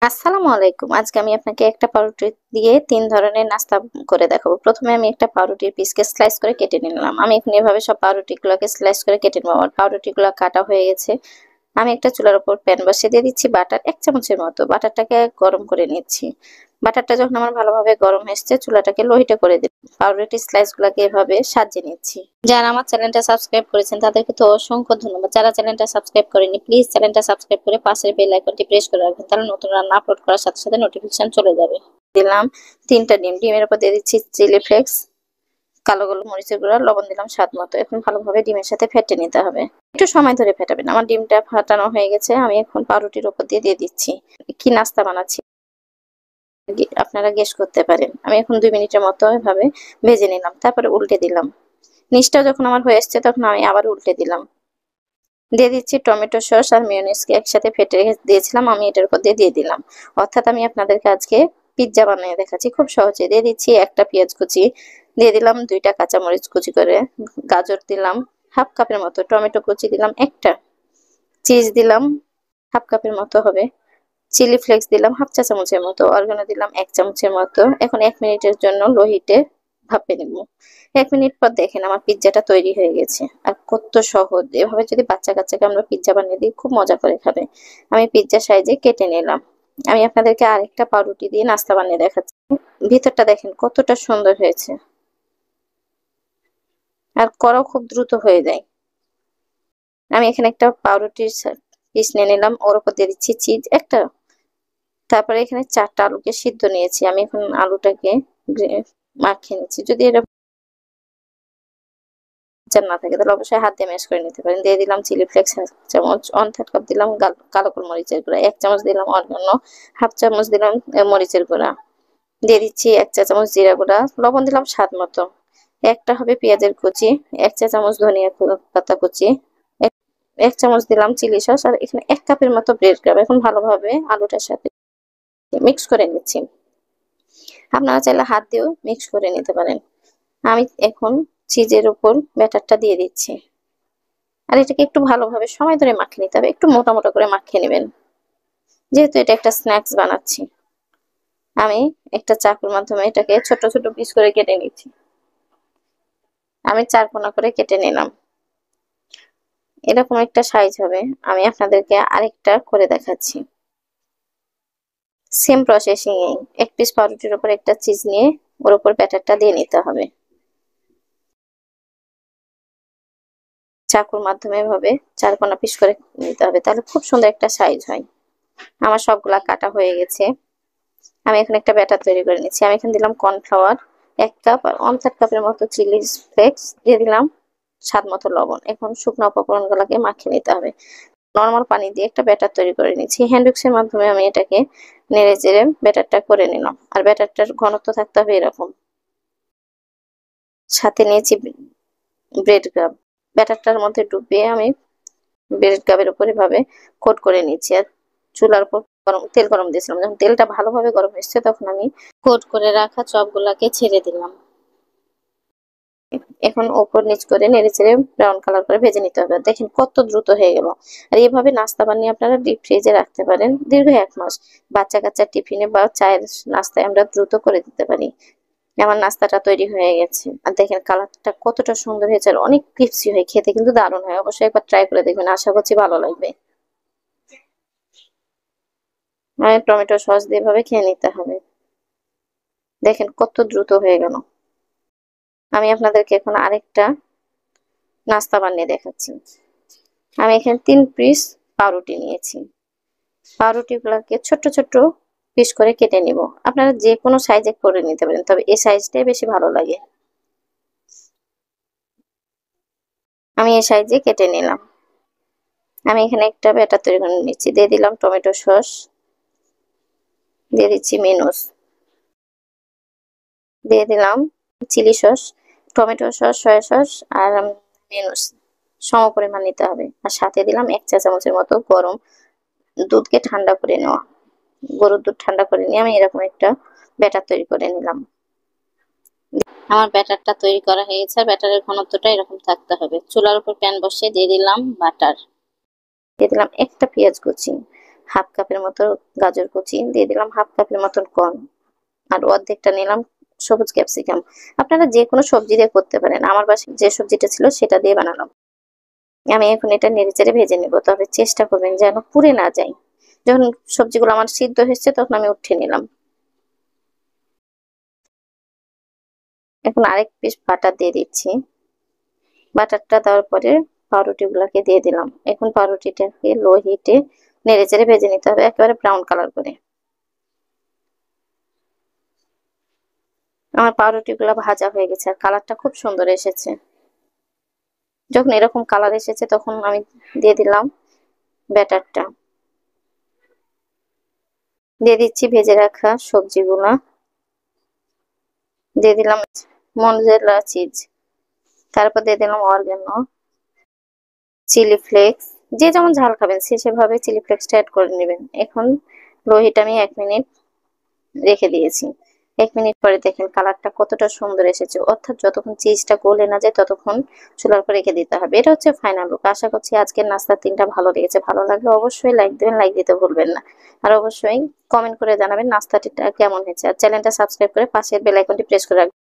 আসসালামু আলাইকুম। আজকে আমি আপনাকে একটা পাউরুটি দিয়ে ৩ ধরনের নাস্তা করে দেখাবো। প্রথমে আমি একটা পাউরুটির পিসকে স্লাইস করে কেটে নিলাম। আমি এখন এভাবে সব পাউরুটিগুলোকে স্লাইস করে কেটে নেবো। আমার পাউরুটিগুলো কাটা হয়ে গেছে। আমি একটা চুলার উপর প্যান বসিয়ে দিয়ে দিচ্ছি বাটার ১ চামচের মতো। বাটারটাকে গরম করে নিচ্ছি। বাটারটা যখন আমার ভালোভাবে গরম হয়েছে চুলাটাকে লো হিটে করে দিলাম। পাউরুটির স্লাইসগুলোকে এভাবে সাজিয়ে নিচ্ছি। যারা আমার চ্যানেলটা সাবস্ক্রাইব করেছেন তাদেরকে তো অসংখ্য ধন্যবাদ। যারা চ্যানেলটা সাবস্ক্রাইব করেনি প্লিজ চ্যানেলটা সাবস্ক্রাইব করে পাশের বেল আইকনটি প্রেস করে রাখবেন, তাহলে নতুন রান্না আপলোড করার সাথে সাথে নোটিফিকেশন চলে যাবে। দিলাম ৩টা ডিম। ডিমের উপর দিয়ে দিচ্ছি চিলি ফ্লেক্স, কালো মরিচের গুঁড়া, লবণ দিলাম স্বাদ মতো। এখন ভালোভাবে ডিমের সাথে ফেটে নিতে হবে। একটু সময় ধরে ফেটাবেন। আমার ডিমটা ফাটানো হয়ে গেছে। আমি এখন পাউরুটির উপর দিয়ে দিচ্ছি। কি নাস্তা বানাচ্ছি আপনারা গেস করতে পারেন। আমি এখন ২ মিনিটের মতো এভাবে ভেজে নিলাম, তারপরে উল্টে দিলাম। নিচটা যখন আমার হয়ে এসছে তখন আমি আবার উল্টে দিলাম। দিয়ে দিচ্ছি টমেটো সস আর মেয়োনিজকে একসাথে ফেটে দিয়েছিলাম, আমি এটার উপর দিয়ে দিলাম। অর্থাৎ আমি আপনাদেরকে আজকে পিৎজা বানিয়ে দেখাচ্ছি খুব সহজে। দিয়ে দিচ্ছি একটা পেঁয়াজ কুচি, দিয়ে দিলাম 2টা কাঁচামরিচ কুচি করে, গাজর দিলাম হাফ কাপের মতো, টমেটো কুচি দিলাম একটা, চিজ দিলাম হাফ কাপের মতো হবে, চিলি ফ্লেক্স দিলাম হাফ চা চামচের মতো, অরিগানো দিলাম 1 চামচের মতো। এখন 1 মিনিটের জন্য লো হিটে ভাপে নিব। 1 মিনিট পর দেখেন আমার পিৎজাটা তৈরি হয়ে গেছে। আর কত সহজ! এভাবে যদি বাচ্চা কাচ্চাকে আমরা পিৎজা বানিয়ে দিই খুব মজা করে খাবে। আমি পিৎজা সাইজে কেটে নিলাম। আমি আপনাদেরকে আরেকটা পাউরুটি দিয়ে নাস্তা বানিয়ে দেখাচ্ছি। ভিতরটা দেখেন কতটা সুন্দর হয়েছে, আর করাও খুব দ্রুত হয়ে যায়। আমি এখানে একটা পাউরুটির পিস নিয়ে নিলাম, ওর উপর দিয়ে দিচ্ছি চিজ একটা। তারপরে এখানে 4টা আলুকে সিদ্ধ নিয়েছি। আমি এখন আলুটাকে মাখিয়ে নিচ্ছি। যদি এটা না থাকে তাহলে অবশ্যই হাত দিয়ে ম্যাশ করে নিতে পারেন। দিয়ে দিলাম চিলি ফ্লেক্স 1 চামচ, 1/3 কাপ দিলাম কালো মরিচের গুঁড়া, 1 চামচ দিলাম অরিগানো, হাফ চামচ দিলাম মরিচের গুঁড়া, দিয়ে দিচ্ছি 1 চা চামচ জিরা গুঁড়া, লবণ দিলাম স্বাদ মতো। একটা হবে পেঁয়াজের কুচি, 1 চা চামচ ধনিয়া পাতা কুচি, 1 চামচ দিলাম চিলি সস, আর এখানে 1 কাপের মতো ব্রেড ক্রাম্ব। এখন ভালোভাবে আলুটার সাথে মিক্স করে নিচ্ছি। আপনারা চাইলে হাত দিয়েও মিক্স করে নিতে পারেন। আমি এখন চিজের উপর ব্যাটারটা দিয়ে দিচ্ছি। আর এটাকে একটু ভালোভাবে সময় ধরে মাখিয়ে নিতে হবে। একটু মোটা মোটা করে মাখিয়ে নেবেন, যেহেতু এটা একটা স্ন্যাক্স বানাচ্ছি। আমি একটা চাকুর মাধ্যমে এটাকে ছোট ছোট পিস করে কেটে নিচ্ছি। আমি 4 কোনা করে কেটে নিলাম। এরকম একটা সাইজ হবে। আমি আপনাদেরকে আরেকটা করে দেখাচ্ছি। সেম প্রসেসিং, 1 পিস পাউরুটির উপর একটা চিজ নিয়ে ওর উপর ব্যাটারটা দিয়ে নিতে হবে। চাকুর মাধ্যমে এভাবে 4 কোনা পিস করে নিতে হবে, তাহলে খুব সুন্দর একটা সাইজ হয়। আমার সবগুলা কাটা হয়ে গেছে। আমি এখন একটা ব্যাটার তৈরি করে নিচ্ছি। আমি এখানে দিলাম কর্নফ্লাওয়ার 1 কাপ, আর 1/3 কাপের মতো চিলি ফ্লেক্স, দিয়ে দিলাম স্বাদ মতো লবণ। এখন শুকনো উপকরণগুলোকে মাখিয়ে নিতে হবে। নর্মাল পানি দিয়ে একটা ব্যাটার তৈরি করে নিচ্ছি। হ্যান্ড উইক্সের মাধ্যমে আমি এটাকে নেড়ে চেড়ে ব্যাটারটা করে নিলাম। আর ব্যাটারটার ঘনত্ব থাকতে হবে এরকম। সাথে নিয়েছি ব্রেড ক্রাম্ব। ব্যাটারটার মধ্যে ডুবিয়ে আমি ব্রেড ক্রাম্বের উপর এভাবে কোট করে নিচ্ছি। আর চুলার উপর তেল গরম দিয়েছিলাম। যখন তেলটা ভালোভাবে গরম হয়েছে তখন আমি কোট করে রাখা চপগুলাকে ছেড়ে দিলাম। এখন ওপর নিচ করে নেড়েচেড়ে ব্রাউন কালার করে ভেজে নিতে হবে। দেখেন কত দ্রুত হয়ে গেল। আর এইভাবে নাস্তা বানিয়ে আপনারা ডিপ ফ্রিজে রাখতে পারেন দীর্ঘ 1 মাস। বাচ্চা কাচ্চার টিফিনে বা চায়ের নাস্তায় আমরা দ্রুত করে দিতে পারি। আমার নাস্তাটা তৈরি হয়ে গেছে। আর দেখেন কালারটা কতটা সুন্দর হয়েছে, আর অনেক ক্রিপসি হয়, খেতে কিন্তু দারুণ হয়। অবশ্যই একবার ট্রাই করে দেখবেন, আশা করছি ভালো লাগবে। আর টমেটো সস দিয়ে এভাবে খেয়ে নিতে হবে। দেখেন কত দ্রুত হয়ে গেল। আমি আপনাদেরকে এখন আরেকটা নাস্তা বানিয়ে দেখাচ্ছি। আমি এখানে 3 পিস পাউরুটি নিয়েছি। পাউরুটিগুলোকে ছোট্ট ছোট্ট পিস করে কেটে নিব। আপনারা যে কোনো সাইজে করে নিতে পারেন, তবে এই সাইজটাই বেশি ভালো লাগে। আমি এই সাইজে কেটে নিলাম। আমি এখানে একটা ব্যাটার তৈরি করে নিচ্ছি। দিয়ে দিলাম টমেটো সস, দিয়ে দিচ্ছি মেয়োনিজ, দিয়ে দিলাম chilli sauce, tomato sauce, soya sauce আর মেয়োনিজ সম পরিমাণ নিতে হবে। আর সাথে দিলাম 1 চা চামচের মতো গরম দুধকে ঠান্ডা করে নেওয়া। গরুর দুধ ঠান্ডা করে নিয়ে আমি এরকম একটা ব্যাটার তৈরি করে নিলাম। আমার ব্যাটারটা তৈরি করা হয়ে গেছে। আর ব্যাটারের ঘনত্বটা এরকম থাকতে হবে। চুলার উপর প্যান বসিয়ে দিয়ে দিলাম বাটার, দিয়ে দিলাম একটা পেঁয়াজ কুচি, হাফ কাপের মতো গাজর কুচি, দিয়ে দিলাম হাফ কাপের মতন কর্ন, আর অর্ধেকটা নিলাম সবুজ ক্যাপসিকাম। আপনারা যে কোনো সবজি দিয়ে করতে পারেন, আমার বাসায় যে সবজিটা ছিল সেটা দিয়ে বানালাম। আমি এখন এটা নেড়েচেড়ে ভেজে নেব, তবে চেষ্টা করবেন যেন পুড়ে না যায়। যখন সবজিগুলো আমার সিদ্ধ হয়েছে তখন আমি উঠিয়ে নিলাম। এখন আরেক পিস বাটার দিয়ে দিচ্ছি। বাটারটা দেওয়ার পরে পাউরুটি গুলাকে দিয়ে দিলাম। এখন পাউরুটিটাকে লো হিটে নেড়েচেড়ে ভেজে নিতে হবে একেবারে ব্রাউন কালার করে। আমার পাউরুটি গুলা ভাজা হয়ে গেছে আর কালারটা খুব সুন্দর এসেছে। যখন এরকম কালার এসেছে তখন আমি দিয়ে দিলাম ব্যাটারটা, দিয়ে দিচ্ছি ভেজে রাখা সবজিগুলা, দিয়ে দিলাম মজেরেলা চিজ, তারপর দিয়ে দিলাম অরিগানো, চিলি ফ্লেক্স। যে যেমন ঝাল খাবেন সে সেভাবে চিলি ফ্লেক্সটা অ্যাড করে নেবেন। এখন লোহিটা আমি 1 মিনিট রেখে দিয়েছি। 1 মিনিট পরে দেখেন কালারটা কতটা সুন্দর এসেছে, অর্থাৎ যতক্ষণ চিজটা গলে না যায় ততক্ষণ চুলার উপর রেখে দিতে হবে। এটা হচ্ছে ফাইনাল লুক। আশা করছি আজকের নাস্তার দিনটা ভালো লেগেছে। ভালো লাগলে অবশ্যই লাইক দেবেন, লাইক দিতে ভুলবেন না। আর অবশ্যই কমেন্ট করে জানাবেন নাস্তাটা কেমন হয়েছে, আর চ্যানেলটা সাবস্ক্রাইব করে পাশের বেল আইকনটি প্রেস করে রাখবেন।